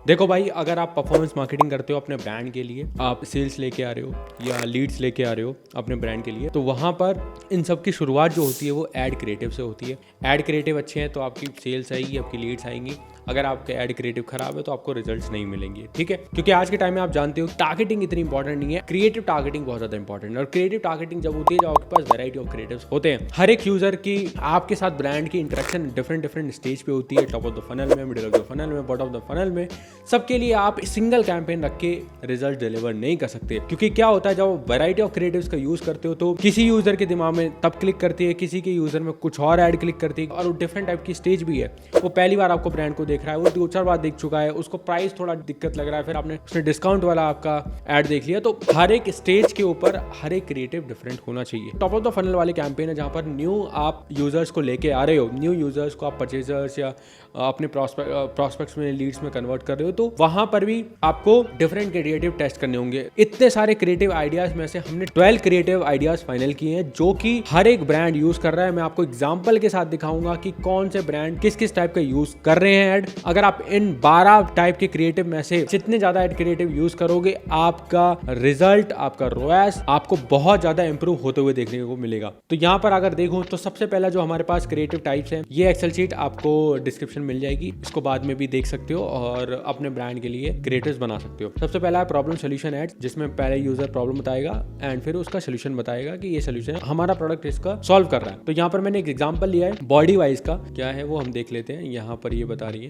देखो भाई, अगर आप परफॉर्मेंस मार्केटिंग करते हो अपने ब्रांड के लिए, आप सेल्स लेके आ रहे हो या लीड्स लेके आ रहे हो अपने ब्रांड के लिए, तो वहाँ पर इन सब की शुरुआत जो होती है वो ऐड क्रिएटिव से होती है। ऐड क्रिएटिव अच्छे हैं तो आपकी सेल्स आएगी, आपकी लीड्स आएंगी। अगर आपके ऐड क्रिएटिव खराब है तो आपको रिजल्ट्स नहीं मिलेंगे, ठीक है। क्योंकि आज के टाइम में आप जानते हो टारगेटिंग इतनी इंपॉर्टेंट नहीं है, क्रिएटिव टारगेटिंग बहुत ज़्यादा इंपॉर्टेंट है। और क्रिएटिव टारगेटिंग जब होती है, जब आपके पास वैरायटी ऑफ क्रिएटिव्स होते हैं, हर एक यूजर की आपके साथ ब्रांड की इंटरेक्शन डिफरेंट स्टेज पे होती है, टॉप ऑफ द फनल में, मिडिल ऑफ द फनल में, बॉटम ऑफ द फनल में, सबके लिए आप सिंगल कैंपेन रख के रिजल्ट डिलीवर नहीं कर सकते। क्योंकि क्या होता है, जब वैरायटी ऑफ क्रिएटिव्स का यूज करते हो तो किसी यूजर के दिमाग में तब क्लिक करती है, किसी के यूजर में कुछ और ऐड क्लिक करती है, और वो डिफरेंट टाइप की स्टेज भी है। वो पहली बार आपको ब्रांड को देख रहा है, वो 2-4 बार देख चुका है, उसको प्राइस थोड़ा दिक्कत लग रहा है, फिर आपने उसने डिस्काउंट वाला आपका ऐड देख लिया। तो हर एक स्टेज के ऊपर हर एक क्रिएटिव डिफरेंट होना चाहिए। टॉप ऑफ द फनल वाले कैंपेन है जहां पर न्यू आप यूजर्स को लेके आ रहे हो, न्यू यूजर्स को आप परचेजर्स या अपने प्रॉस्पेक्ट्स में, लीड्स में कन्वर्ट कर रहे हो, तो वहां पर भी आपको डिफरेंट क्रिएटिव टेस्ट करने होंगे। इतने सारे क्रिएटिव आइडियाज में से हमने 12 क्रिएटिव आइडियाज फाइनल किए हैं जो कि हर एक ब्रांड यूज कर रहा है। मैं आपको एग्जांपल के साथ दिखाऊंगा कि कौन से ब्रांड किस किस टाइप का यूज कर रहे हैं ऐड। अगर आप इन 12 टाइप के क्रिएटिव में से जितने ज्यादा ऐड क्रिएटिव यूज करोगे, आपका रिजल्ट, आपका रोएस आपको बहुत ज्यादा इंप्रूव होते हुए देखने को मिलेगा। तो यहाँ पर अगर देखूं तो सबसे पहला जो हमारे पास क्रिएटिव टाइप्स है, ये एक्सेल शीट आपको डिस्क्रिप्शन मिल जाएगी, इसको बाद में भी देख सकते हो और अपने ब्रांड के लिए क्रिएटिव्स बना सकते हो। सबसे पहला है प्रॉब्लम सोल्यूशन एड्स, जिसमें पहले यूजर प्रॉब्लम बताएगा एंड फिर उसका सोल्यूशन बताएगा कि ये सोल्यूशन हमारा प्रोडक्ट इसका सॉल्व कर रहा है। तो यहाँ पर मैंने एक एग्जांपल लिया है बॉडी वाइज का, क्या है वो हम देख लेते हैं। यहाँ पर ये बता रही है,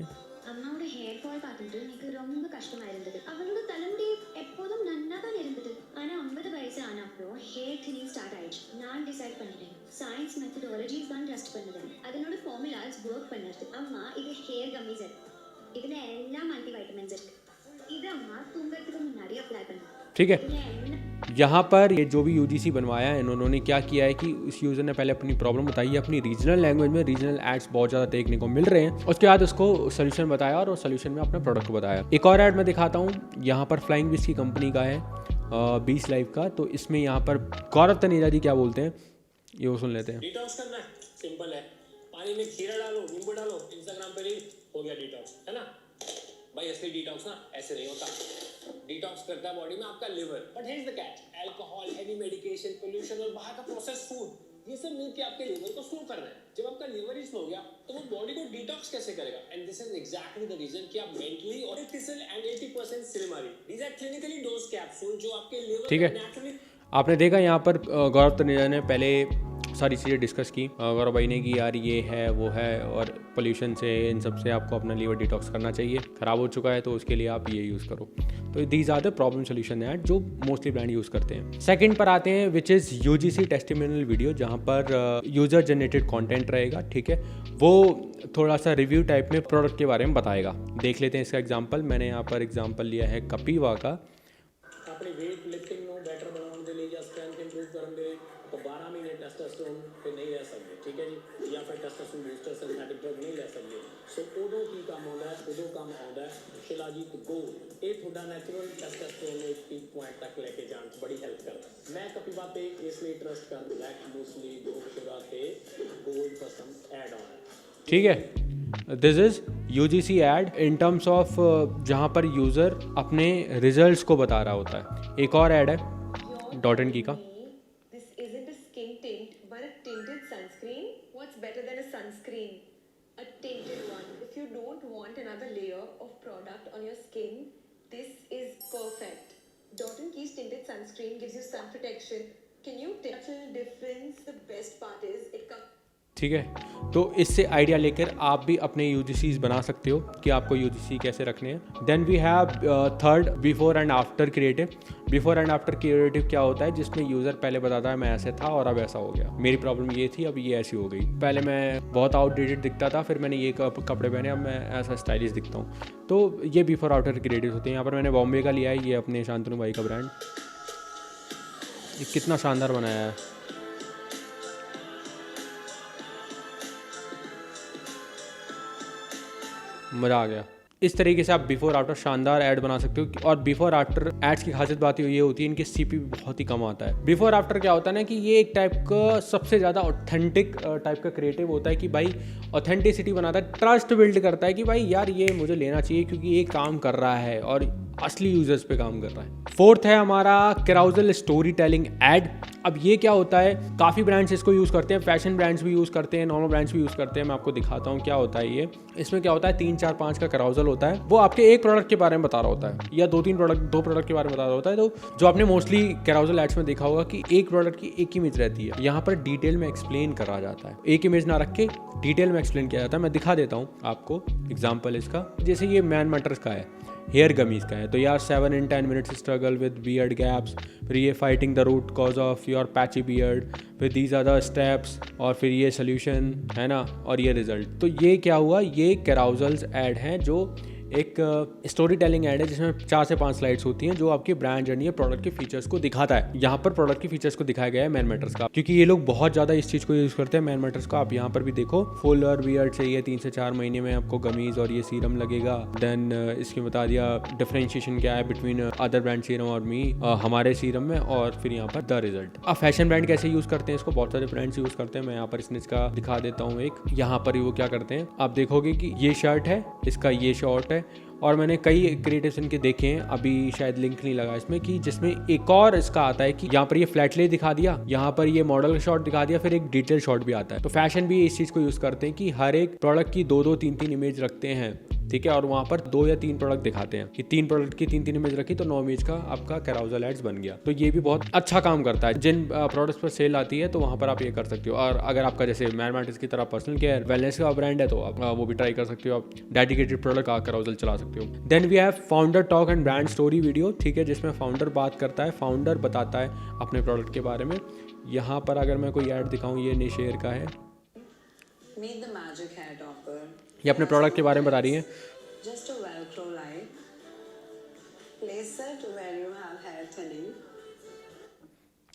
அம்மாவோட ஹேர் ஃபால் பார்த்துட்டு எனக்கு ரொம்ப கஷ்டமா இருந்தது. அவளோட தலைமுடி எப்போதும் நன்னா தான் இருந்தது. ஆனா 50 வயசு ஆன அப்புறம் ஹேர் தினிங் ஸ்டார்ட் ஆயிடுச்சு. நான் டிசைட் பண்ணிட்டேன், சயின்ஸ் மெத்தடாலஜிஸ் தான் ட்ரஸ்ட் பண்ணுவேன். அதனோட ஃபார்முலாஸ் ஒர்க் பண்ணுது. அம்மா இது ஹேர் கம்மிஸ் இருக்கு, இதுல எல்லா மல்டி வைட்டமின்ஸ் இருக்கு. இது அம்மா தூங்கறதுக்கு முன்னாடி அப்ளை பண்ணுங்க, ठीक है। यहाँ पर ये जो भी यूजीसी बनवाया है, इन्होंने क्या किया है कि उस यूज़र ने पहले अपनी प्रॉब्लम बताई है अपनी रीजनल लैंग्वेज में, रीजनल एड्स बहुत ज़्यादा देखने को मिल रहे हैं। उसके बाद उसको सोल्यूशन बताया और उस सोल्यूशन में अपने प्रोडक्ट को बताया। एक और ऐड मैं दिखाता हूँ, यहाँ पर फ्लाइंग विश की कंपनी का है, 20 लाइफ का। तो इसमें यहाँ पर गौरव तनेजा जी क्या बोलते हैं, ये वो सुन लेते हैं। डिटॉक्स करना है, सिंपल है, पानी में खीरा डालो, नींबू डालो, इंस्टाग्राम पे रील, हो गया डिटॉक्स, है ना भाई। असली डिटॉक्स ना ऐसे नहीं होता। डिटॉक्स करता है बॉडी में आपका liver, but here is the catch, alcohol, heavy medication, pollution और बाहर का प्रोसेस्ड फूड, ये सब मिलके आपके लिवर को स्लो कर रहा है। जब आपका लिवर ही स्लो गया तो वो बॉडी को डिटॉक्स कैसे करेगा? And this is exactly the reason कि आप मेंटली और 80% सिनेमारी, these are clinically dose capsule जो आपके लिवर ठीक है, नेचुरली। आपने देखा यहाँ पर गौरव तनेजा ने पहले सारी चीज़ें डिस्कस की, गौरव भाई ने कि यार ये है वो है, और पोल्यूशन से इन सब से आपको अपना लीवर डिटॉक्स करना चाहिए, ख़राब हो चुका है तो उसके लिए आप ये यूज़ करो। तो these are the problem solution ad जो मोस्टली ब्रांड यूज़ करते हैं। सेकंड पर आते हैं which is UGC testimonial video, जहाँ पर यूज़र जनरेटेड कंटेंट रहेगा, ठीक है। वो थोड़ा सा रिव्यू टाइप में प्रोडक्ट के बारे में बताएगा। देख लेते हैं इसका एग्जाम्पल। मैंने यहाँ पर एग्जाम्पल लिया है कपीवा का। अपनी वेट लिफ्टिंग ਨੂੰ ਬੈਟਰ ਬਣਾਉਣ ਦੇ ਲਈ ਜਾਂ ਸਟਰੈਂਥ ਇੰਪਰੂਵ ਕਰਨ ਦੇ ਲਈ तो 12 महीने टेस्टोस्टेरोन पे नहीं रह सकते, ठीक है जी, या फिर टेस्टोस्टेरोन बूस्टर सिंथेटिक ड्रग नहीं ले सकते। सो उदों की काम होता है, उदों काम आता है शिलाजीत गोल, ये थोड़ा नेचुरल टेस्टोस्टेरोन ਨੂੰ एक पीक पॉइंट तक लेके जाने में बड़ी हेल्प करता है। मैं कपिवा पे इसलिए ट्रस्ट करता हूं कि मोस्टली लोग शुगर पे गोल्ड पसंद ऐड ऑन है, ठीक है। This is UGC ad in terms of जहाँ पर यूज़र अपने रिजल्ट्स को बता रहा होता है। एक और ऐड है डॉट एंड की का, This isn't a skin tint, but a tinted sunscreen. What's better than a sunscreen? A tinted one. If you don't want another layer of product on your skin, this is perfect. Dot & Key's tinted sunscreen gives you sun protection. Can you tell the difference? The best part is it comes. ठीक है। तो इससे idea लेकर आप भी अपने यूजीसीज बना सकते हो कि आपको यूजीसी कैसे रखने हैं। Then we have third before and after creative. Before and after creative क्या होता है, जिसमें यूज़र पहले बताता है मैं ऐसे था और अब ऐसा हो गया, मेरी प्रॉब्लम ये थी अब ये ऐसी हो गई, पहले मैं बहुत आउटडेटेड दिखता था, फिर मैंने ये कपड़े पहने, अब मैं ऐसा स्टाइलिश दिखता हूँ। तो ये बिफोर आफ्टर क्रिएटिव होते हैं। यहाँ पर मैंने बॉम्बे का लिया है, ये अपने शांतनु भाई का ब्रांड, ये कितना शानदार बनाया है। मज़ा आ गया। इस तरीके से आप बिफोर आफ्टर शानदार ऐड बना सकते हो। और बिफोर आफ्टर एड्स की खासियत बात ये होती है इनके सीपी बहुत ही कम आता है। बिफोर आफ्टर क्या होता है ना कि ये एक टाइप का सबसे ज़्यादा ऑथेंटिक टाइप का क्रिएटिव होता है कि भाई ऑथेंटिसिटी बनाता है, ट्रस्ट बिल्ड करता है कि भाई यार ये मुझे लेना चाहिए क्योंकि ये काम कर रहा है और असली यूजर्स पे काम कर रहा है। फोर्थ है हमारा कैराउजल स्टोरी टेलिंग एड। अब ये क्या होता है, काफ़ी ब्रांड्स इसको यूज़ करते हैं, फैशन ब्रांड्स भी यूज़ करते हैं, नॉर्मल ब्रांड्स भी यूज़ करते हैं। मैं आपको दिखाता हूँ क्या होता है ये। इसमें क्या होता है 3 4 5 का कैराउजल होता है, वो आपके एक प्रोडक्ट के बारे में बता रहा होता है या दो प्रोडक्ट के बारे में बता रहा होता है। तो जो आपने मोस्टली कैराउजल एड्स में देखा होगा कि एक प्रोडक्ट की एक इमेज रहती है, यहाँ पर डिटेल में एक्सप्लेन करा जाता है, एक इमेज ना रख के डिटेल में एक्सप्लेन किया जाता है। मैं दिखा देता हूँ आपको एग्जाम्पल इसका। जैसे ये मैन मैटर्स का है, हेयर गमीज का है, तो यार 7 in 10 minutes struggle with beard gaps, फिर ये fighting the root cause of your patchy beard, फिर दीज आर द स्टेप्स, और फिर ये सोल्यूशन है ना, और ये रिजल्ट। तो ये क्या हुआ, ये कैराउजल्स ऐड हैं जो एक स्टोरी टेलिंग ऐड है जिसमें 4 से 5 स्लाइड्स होती हैं जो आपकी ब्रांड जर्नी या प्रोडक्ट के फीचर्स को दिखाता है। यहाँ पर प्रोडक्ट के फीचर्स को दिखाया गया है मैन मैटर्स का, क्योंकि ये लोग बहुत ज़्यादा इस चीज़ को यूज़ करते हैं मैन मैटर्स का। आप यहाँ पर भी देखो, फुल और बियर्ड चाहिए 3 से 4 महीने में आपको गमीज और ये सीरम लगेगा। देन इसमें बता दिया डिफरेंशिएशन क्या है बिटवीन अदर ब्रांड सीरम और मी, हमारे सीरम में, और फिर यहाँ पर द रिजल्ट। अब फैशन ब्रांड कैसे यूज़ करते हैं इसको, बहुत सारे ब्रांड्स यूज़ करते हैं। मैं यहाँ पर स्निच का दिखा देता हूँ एक। यहाँ पर वो क्या करते हैं, आप देखोगे कि ये शर्ट है, इसका ये शॉर्ट है, और मैंने कई क्रिएटिव्स इनके देखे हैं, अभी शायद लिंक नहीं लगा इसमें, कि जिसमें एक और इसका आता है कि यहाँ पर ये फ्लैट ले दिखा दिया, यहाँ पर ये मॉडल शॉट दिखा दिया, फिर एक डिटेल शॉट भी आता है। तो फैशन भी इस चीज़ को यूज़ करते हैं कि हर एक प्रोडक्ट की 2 2 3 3 इमेज रखते हैं, ठीक है, और वहाँ पर 2 या 3 प्रोडक्ट दिखाते हैं कि 3 प्रोडक्ट की 3 3 इमेज रखी तो 9 इमेज का आपका कैराउजल एड्स बन गया। तो ये भी बहुत अच्छा काम करता है। जिन प्रोडक्ट्स पर सेल आती है तो वहाँ पर आप ये कर सकते हो। और अगर आपका जैसे मैन मैटर्स की तरह पर्सनल केयर वेलनेस का ब्रांड है तो आप वो भी ट्राई कर सकते हो, आप डेडिकेटेड प्रोडक्ट का कैराउजल चला सकते हो। Then we have founder talk and brand story video, ठीक है, जिसमें फाउंडर बात करता है, फाउंडर बताता है अपने प्रोडक्ट के बारे में। यहाँ पर अगर मैं कोई ऐड दिखाऊँ, ये नेशेयर का है, ये अपने प्रोडक्ट के बारे में बता रही है। Just a Velcro light. Place it where you have hair thinning.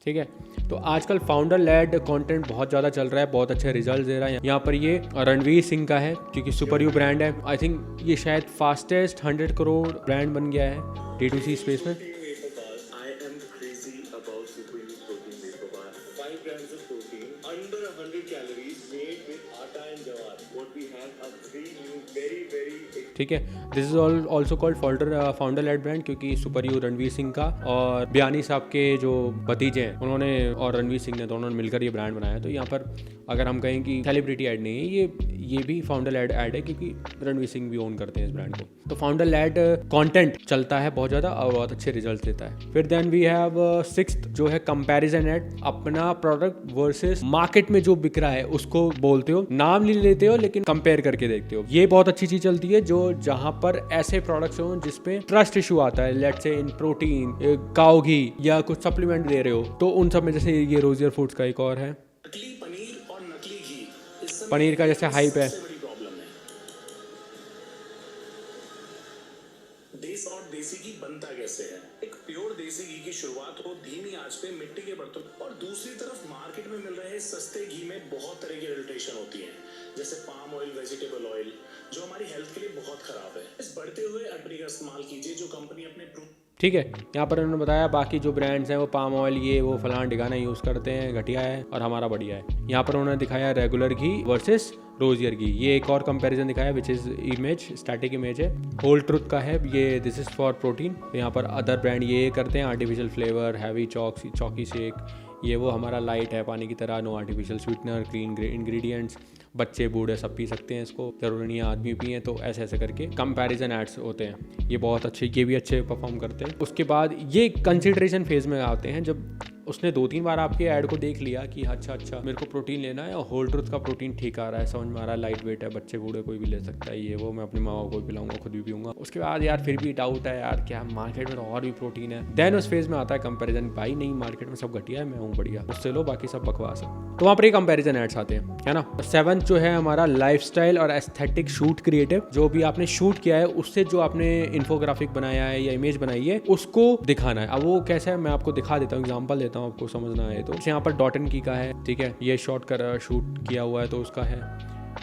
ठीक है, तो आजकल फाउंडर लेड कंटेंट बहुत ज़्यादा चल रहा है, बहुत अच्छे रिजल्ट दे रहा है। यहाँ पर ये रणवीर सिंह का है क्योंकि सुपर यू ब्रांड है। आई थिंक ये शायद फास्टेस्ट 100 करोड़ ब्रांड बन गया है D2C स्पेस में। ठीक है, this is also called founder led brand क्योंकि सुपर यू रणवीर सिंह का और बयानी साहब के जो भतीजे हैं उन्होंने और रणवीर सिंह ने दोनों ने मिलकर ये ब्रांड बनाया। तो यहाँ पर अगर हम कहें कि सेलिब्रिटी ऐड नहीं है, ये भी फाउंडर लेड ऐड है क्योंकि रणवीर सिंह भी ओन करते हैं इस ब्रांड को। तो फाउंडर लेड कंटेंट चलता है बहुत ज़्यादा और बहुत अच्छे रिजल्ट देता है। फिर देन वी हैव 6th जो है कंपैरिजन ऐड। अपना प्रोडक्ट वर्सेस मार्केट में जो बिक रहा है उसको बोलते हो, नाम नहीं लेते हो लेकिन कंपेयर करके देखते हो। ये बहुत अच्छी चीज़ चलती है जो जहाँ पर ऐसे प्रोडक्ट्स हो जिसपे ट्रस्ट इशू आता है, लेट्स से इन प्रोटीन, काऊ घी या कुछ सप्लीमेंट दे रहे हो, तो उन सब में जैसे ये रोजियर फूड्स का एक और है, नकली पनीर और नकली घी, इस समय पनीर का जैसे हाइप है। सबसे बड़ी प्रॉब्लम है। देश और देसी घी बनता कैसे है? एक प्योर देसी घी की शुरुआत हो धीमी आंच पे मिट्टी के बर्तन, और दूसरी तरफ मार्केट में मिल रहे सस्ते घी में बहुत तरह की एडल्ट्रेशन होती है, जैसे पाम ऑयल, वेजिटेबल ऑयल, जो हमारी हेल्थ के लिए बहुत खराब है। इस बढ़ते हुए अटरी का इस्तेमाल कीजिए जो कंपनी अपने ठीक है, यहाँ पर उन्होंने बताया बाकी जो ब्रांड्स हैं वो पाम ऑयल ये वो फलान ठिकाना यूज़ करते हैं, घटिया है, और हमारा बढ़िया है। यहाँ पर उन्होंने दिखाया रेगुलर घी वर्सेस रोजियर घी। ये एक और कंपैरिजन दिखाया which is image, static image है। होल ट्रुथ का है ये, दिस इज़ फॉर प्रोटीन। तो यहाँ पर अदर ब्रांड ये करते हैं artificial flavour, heavy chalky shake, ये वो हमारा लाइट है पानी की तरह, no artificial sweetener, clean ingredients, बच्चे बूढ़े सब पी सकते हैं इसको, जरूरी नहीं है आदमी पिए। तो ऐसे ऐसे करके कंपैरिजन एड्स होते हैं, ये बहुत अच्छे, ये भी अच्छे परफॉर्म करते हैं। उसके बाद ये कंसिडरेशन फेज में आते हैं जब उसने 2-3 बार आपके ऐड को देख लिया कि अच्छा मेरे को प्रोटीन लेना है और होल ट्रुथ का प्रोटीन ठीक आ रहा है, समझ में आ रहा है, लाइट वेट है, बच्चे बूढ़े कोई भी ले सकता है, ये वो मैं अपनी माँ को पिलाऊंगा, खुद भी पीऊंगा। उसके बाद यार फिर भी डाउट है यार क्या मार्केट में तो और भी प्रोटीन है। देन उस फेज में आता है कंपैरिजन, भाई नहीं मार्केट में सब घटिया है, मैं हूँ बढ़िया, उससे लो बाकी सब बकवास है। तो वहाँ पर ये कंपैरिजन एड्स आते हैं, है ना। 7th जो है हमारा लाइफस्टाइल और एस्थेटिक शूट क्रिएटिव। जो भी आपने शूट किया है उससे जो आपने इन्फोग्राफिक बनाया है या इमेज बनाई है उसको दिखाना है। अब वो कैसा है मैं आपको दिखा देता हूँ, एग्जांपल देता हूँ आपको समझना है। तो यहाँ पर डॉट एंड की का है, ठीक है, ये शॉट कर शूट किया हुआ है तो उसका है।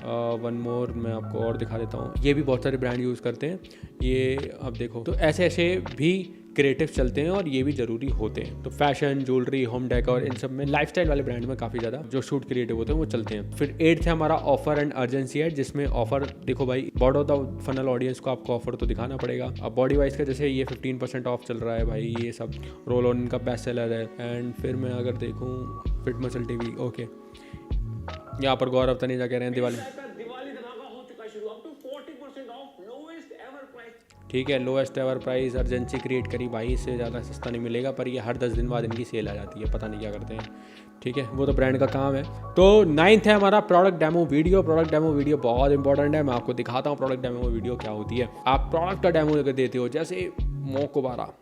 वन मोर मैं आपको और दिखा देता हूँ, ये भी बहुत सारे ब्रांड यूज़ करते हैं। ये अब देखो, तो ऐसे ऐसे भी क्रिएटिव चलते हैं और ये भी ज़रूरी होते हैं। तो फैशन, ज्वेलरी, होम डेकोर, इन सब में लाइफस्टाइल वाले ब्रांड में काफ़ी ज़्यादा जो शूट क्रिएटिव होते हैं वो चलते हैं। फिर 8th है हमारा ऑफर एंड अर्जेंसी एड, जिसमें ऑफर देखो भाई, board of the funnel audience को आपको ऑफर तो दिखाना पड़ेगा। अब बॉडी वाइज का जैसे ये 15% ऑफ चल रहा है भाई, ये सब रोल ऑन इनका बेस्ट सेलर है। एंड फिर मैं अगर देखूँ फिट मसल टीवी, ओके, यहाँ पर गौरव तनेजा कह रहे हैं दिवाली धमाका हो चुका शुरू, up to 40% off, lowest ever price. ठीक है, lowest ever price, urgency create करी भाई, इससे ज़्यादा सस्ता नहीं मिलेगा। पर ये हर 10 दिन बाद इनकी सेल आ जाती है, पता नहीं क्या करते हैं। ठीक है, वो तो ब्रांड का काम है। तो 9th है हमारा product demo video. Product demo video बहुत इंपॉर्टेंट है। मैं आपको दिखाता हूँ प्रोडक्ट डेमो वीडियो क्या होती है। आप प्रोडक्ट का डेमो अगर देते हो, जैसे मोकोबारा,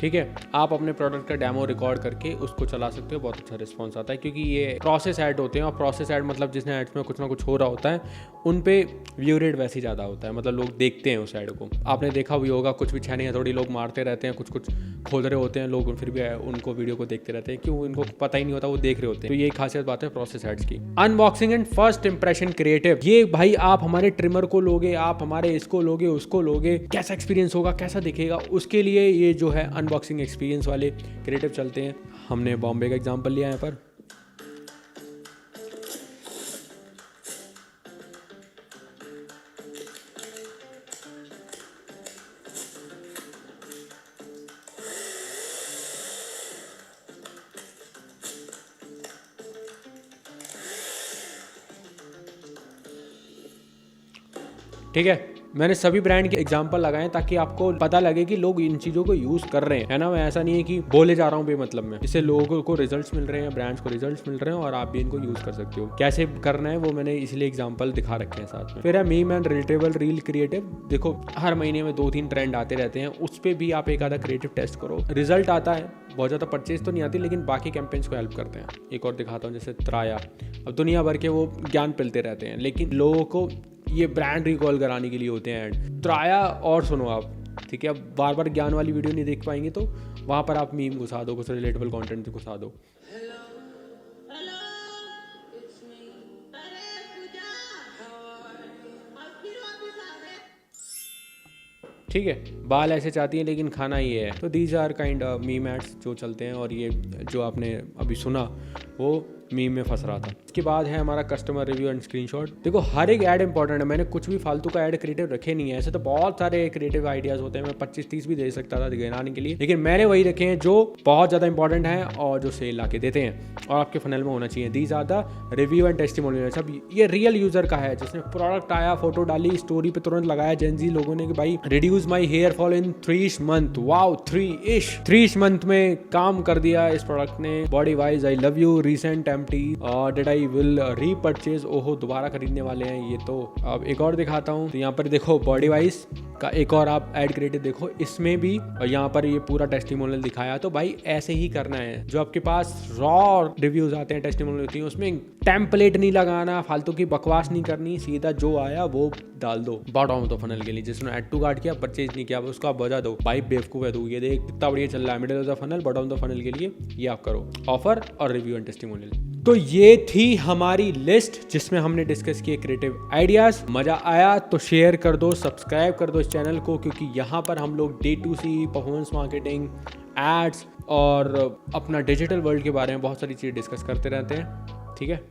ठीक है, आप अपने प्रोडक्ट का डेमो रिकॉर्ड करके उसको चला सकते हो, बहुत अच्छा रिस्पॉन्स आता है। क्योंकि ये प्रोसेस ऐड होते हैं, और प्रोसेस ऐड मतलब जिसने एड्स में कुछ ना कुछ हो रहा होता है, उन पे व्यू रेट वैसे ही ज़्यादा होता है, मतलब लोग देखते हैं उस ऐड को। आपने देखा भी होगा, कुछ भी छाने हैं थोड़ी, लोग मारते रहते हैं, कुछ कुछ खोल रहे होते हैं लोग, फिर भी उनको वीडियो को देखते रहते हैं, क्यों, इनको पता ही नहीं होता, वो देख रहे होते हैं। तो ये खासियत बात है प्रोसेस एड्स की। Unboxing and first impression creative, ये भाई आप हमारे ट्रिमर को लोगे, आप हमारे इसको लोगे, उसको लोगे, कैसा एक्सपीरियंस होगा, कैसा दिखेगा, उसके लिए ये जो है अनबॉक्सिंग एक्सपीरियंस वाले क्रिएटिव चलते हैं। हमने बॉम्बे का एग्जांपल लिया यहाँ पर। ठीक है, मैंने सभी ब्रांड के एग्जांपल लगाए ताकि आपको पता लगे कि लोग इन चीज़ों को यूज़ कर रहे हैं, है ना। मैं ऐसा नहीं है कि बोले जा रहा हूँ बेमतलब में, इससे लोगों को रिजल्ट्स मिल रहे हैं, ब्रांड्स को रिजल्ट्स मिल रहे हैं, और आप भी इनको यूज़ कर सकते हो। कैसे करना है वो मैंने इसलिए एग्जांपल दिखा रखे हैं साथ में। फिर है meme and relatable reel creative. देखो, हर महीने में 2-3 ट्रेंड आते रहते हैं, उस पर भी आप एक आधा क्रिएटिव टेस्ट करो, रिजल्ट आता है। बहुत ज़्यादा परचेज तो नहीं आती, लेकिन बाकी कैंपेन्स को हेल्प करते हैं। एक और दिखाता हूँ, जैसे त्राया। अब दुनिया भर के वो ज्ञान पिलते रहते हैं, लेकिन लोगों को ये ब्रांड रिकॉल कराने के लिए होते हैं ऐड। त्राया और सुनो आप, ठीक है। अब बार बार ज्ञान वाली वीडियो नहीं देख पाएंगे, तो वहाँ पर आप मीम घुसा दो, कुछ रिलेटेबल कंटेंट घुसा दो। ठीक है, बाल ऐसे चाहती हैं लेकिन खाना ये है। तो these are kind meme ads जो चलते हैं, और ये जो आपने अभी सुना वो मीम में फंस रहा था। इसके बाद है हमारा कस्टमर रिव्यू एंड स्क्रीनशॉट। देखो, हर एक ऐड इंपॉर्टेंट है, मैंने कुछ भी फालतू का ऐड क्रिएटिव रखे नहीं है। ऐसे तो बहुत सारे क्रिएटिव आइडियाज होते हैं, मैं 25-30 भी दे सकता था गिनाने के लिए, लेकिन मैंने वही रखे हैं जो बहुत ज़्यादा इंपॉर्टेंट है और जो सेल ला के देते हैं और आपके फनल में होना चाहिए। These are the review and testimonial. सब ये रियल यूजर का है, जिसने प्रोडक्ट आया, फोटो डाली, स्टोरी पे तुरंत लगाया जेनजी लोगों ने कि भाई reduce my hair fall in 3 month. Wow, 3 month में काम कर दिया इस प्रोडक्ट ने। Body wise I love you, recent empty, dead I will repurchase. ओहो, दोबारा खरीदने वाले हैं ये तो। अब एक और दिखाता हूँ, तो यहाँ पर देखो बॉडी वाइज का एक और आप ऐड क्रिएटिव देखो, इसमें भी यहाँ पर ये पूरा टेस्टिमोनियल दिखाया। तो भाई ऐसे ही करना है। जो आपके पास रॉ रिव्यूज आते हैं, टेस्टिमोनियल होती है, उसमें टेम्पलेट नहीं लगाना, फालतू की बकवास नहीं करनी, सीधा जो आया वो डाल दो बॉटम ऑफ द फनल के लिए। जिसने ऐड टू कार्ड किया, परचेज नहीं किया, उसको आप बजा दो। भाई बेवकूफ है तू, ये देख कितना बढ़िया चल रहा है। Middle of the funnel, bottom of the funnel के लिए ये आप करो, ऑफर और रिव्यू एंड टेस्टिमोनियल। तो ये थी हमारी लिस्ट जिसमें हमने डिस्कस किए क्रिएटिव आइडियाज। मजा आया तो शेयर कर दो, सब्सक्राइब कर दो इस चैनल को, क्योंकि यहाँ पर हम लोग D2C, परफॉर्मेंस मार्केटिंग, एड्स और अपना डिजिटल वर्ल्ड के बारे में बहुत सारी चीज़ें डिस्कस करते रहते हैं। ठीक है।